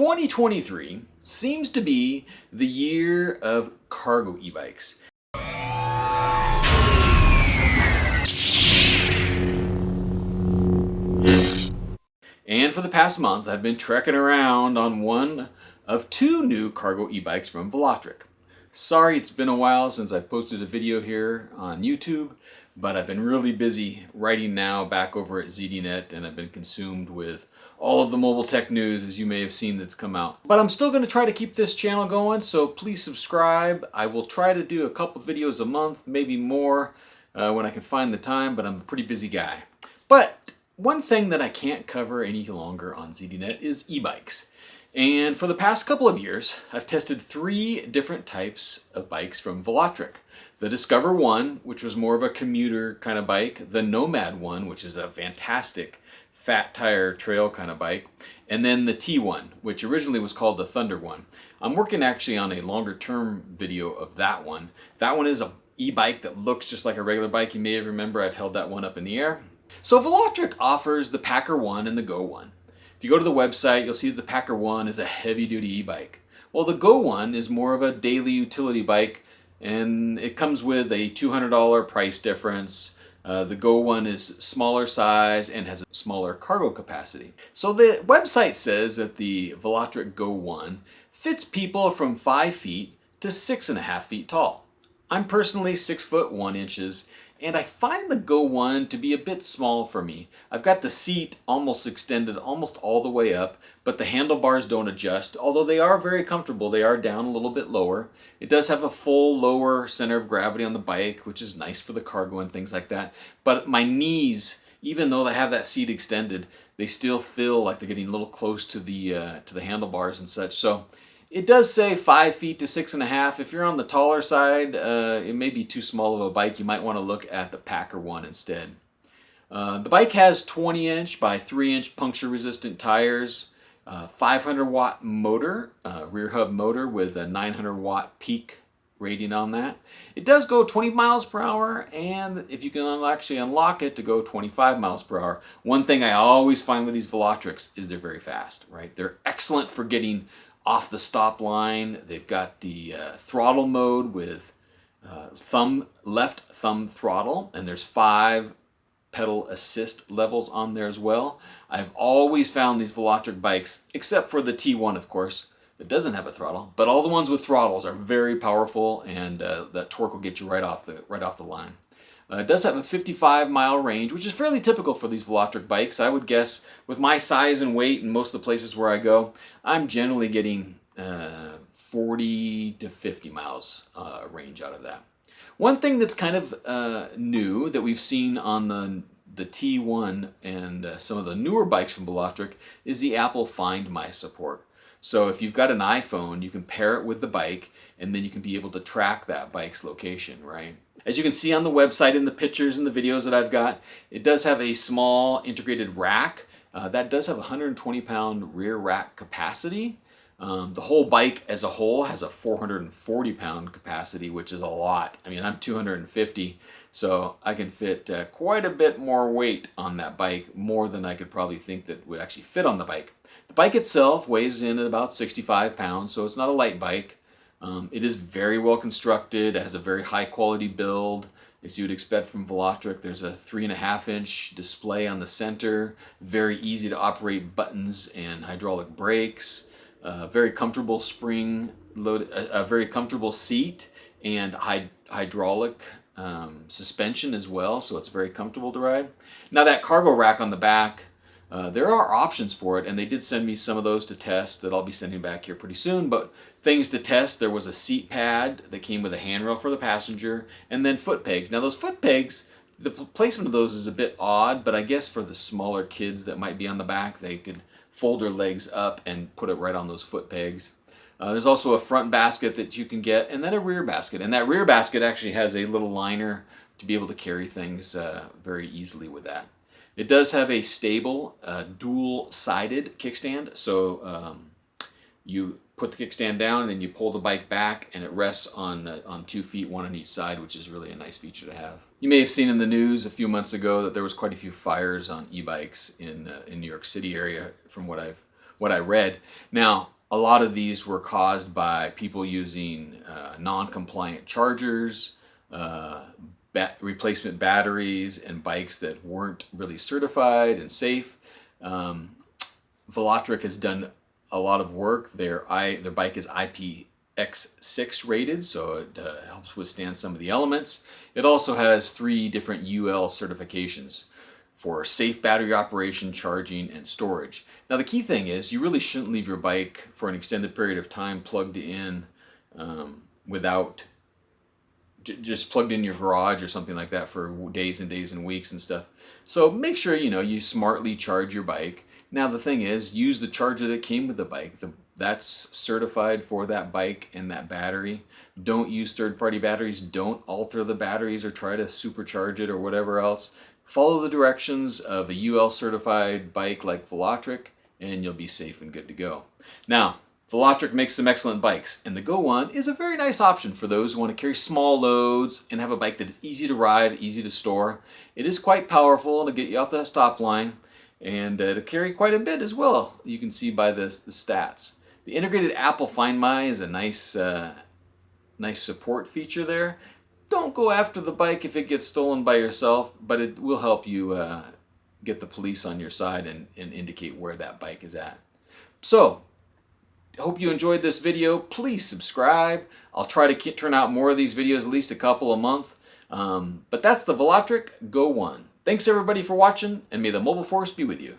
2023 seems to be the year of cargo e-bikes. And for the past month, I've been trekking around on one of two new cargo e-bikes from Velotric. Sorry it's been a while since I've posted a video here on YouTube, but I've been really busy writing now back over at ZDNet, and I've been consumed with all of the mobile tech news, as you may have seen, that's come out. But I'm still going to try to keep this channel going, so please subscribe. I will try to do a couple videos a month, maybe more when I can find the time, but I'm a pretty busy guy. But one thing that I can't cover any longer on ZDNet is e-bikes. And for the past couple of years, I've tested 3 different types of bikes from Velotric. The Discover 1, which was more of a commuter kind of bike. The Nomad 1, which is a fantastic fat tire trail kind of bike. And then the T1, which originally was called the Thunder 1. I'm working actually on a longer term video of that one. That one is an e-bike that looks just like a regular bike. You may remember I've held that one up in the air. So Velotric offers the Packer 1 and the Go 1. If you go to the website, you'll see that the Packer 1 is a heavy-duty e-bike. Well, the Go 1 is more of a daily utility bike, and it comes with a $200 price difference. The Go 1 is smaller size and has a smaller cargo capacity. So the website says that the Velotric Go 1 fits people from 5 feet to 6.5 feet tall. I'm personally 6 foot 1 inches, and I find the Go 1 to be a bit small for me. I've got the seat almost extended almost all the way up, but the handlebars don't adjust, although they are very comfortable. They are down a little bit lower. It does have a full lower center of gravity on the bike, which is nice for the cargo and things like that. But my knees, even though they have that seat extended, they still feel like they're getting a little close to the handlebars and such. So it does say 5 feet to 6.5. If you're on the taller side, it may be too small of a bike. You might want to look at the Packer 1 instead. The bike has 20-inch by 3-inch puncture-resistant tires, 500-watt motor, rear hub motor with a 900-watt peak rating on that. It does go 20 miles per hour, and if you can actually unlock it to go 25 miles per hour. One thing I always find with these Velotrics is they're very fast, right? They're excellent for getting off the stop line. They've got the throttle mode with left thumb throttle, and there's 5 pedal assist levels on there as well. I've always found these Velotric bikes, except for the T1 of course, that doesn't have a throttle, but all the ones with throttles are very powerful, and that torque will get you right off the line. It does have a 55-mile range, which is fairly typical for these Velotric bikes. I would guess with my size and weight and most of the places where I go, I'm generally getting 40 to 50 miles range out of that. One thing that's kind of new that we've seen on the T1 and some of the newer bikes from Velotric is the Apple Find My support. So if you've got an iPhone, you can pair it with the bike, and then you can be able to track that bike's location, right? As you can see on the website in the pictures and the videos that I've got, it does have a small integrated rack. That does have a 120-pound rear rack capacity. The whole bike as a whole has a 440-pound capacity, which is a lot. I mean, I'm 250, so I can fit quite a bit more weight on that bike, more than I could probably think that would actually fit on the bike. The bike itself weighs in at about 65 pounds, so it's not a light bike. It is very well constructed. It has a very high quality build, as you would expect from Velotric. There's a 3.5-inch display on the center, very easy to operate buttons and hydraulic brakes, very comfortable spring load, a very comfortable seat, and hydraulic suspension as well, so it's very comfortable to ride. Now that cargo rack on the back, there are options for it, and they did send me some of those to test that I'll be sending back here pretty soon. But things to test, there was a seat pad that came with a handrail for the passenger, and then foot pegs. Now those foot pegs, the placement of those is a bit odd, but I guess for the smaller kids that might be on the back, they could fold their legs up and put it right on those foot pegs. There's also a front basket that you can get, and then a rear basket. And that rear basket actually has a little liner to be able to carry things very easily with that. It does have a stable dual-sided kickstand, so you put the kickstand down and then you pull the bike back and it rests on 2 feet, one on each side, which is really a nice feature to have. You may have seen in the news a few months ago that there was quite a few fires on e-bikes in New York City area, from what I've what I read. Now, a lot of these were caused by people using non-compliant chargers, replacement batteries, and bikes that weren't really certified and safe. Velotric has done a lot of work. Their bike is IPX6 rated, so it helps withstand some of the elements. It also has 3 different UL certifications for safe battery operation, charging, and storage. Now the key thing is you really shouldn't leave your bike for an extended period of time plugged in without just plugged in your garage or something like that for days and days and weeks and stuff. So make sure you smartly charge your bike. Now the thing is, use the charger that came with the bike. That's certified for that bike and that battery. Don't use third-party batteries. Don't alter the batteries or try to supercharge it or whatever else. Follow the directions of a UL certified bike like Velotric, and you'll be safe and good to go. Now, Velotric makes some excellent bikes, and the Go One is a very nice option for those who want to carry small loads and have a bike that is easy to ride, easy to store. It is quite powerful to get you off that stop line, and to carry quite a bit as well. You can see by the stats. The integrated Apple Find My is a nice support feature there. Don't go after the bike if it gets stolen by yourself, but it will help you get the police on your side and indicate where that bike is at. So, hope you enjoyed this video. Please subscribe. I'll try to turn out more of these videos, at least a couple a month. But that's the Velotric Go One. Thanks everybody for watching, and may the mobile force be with you.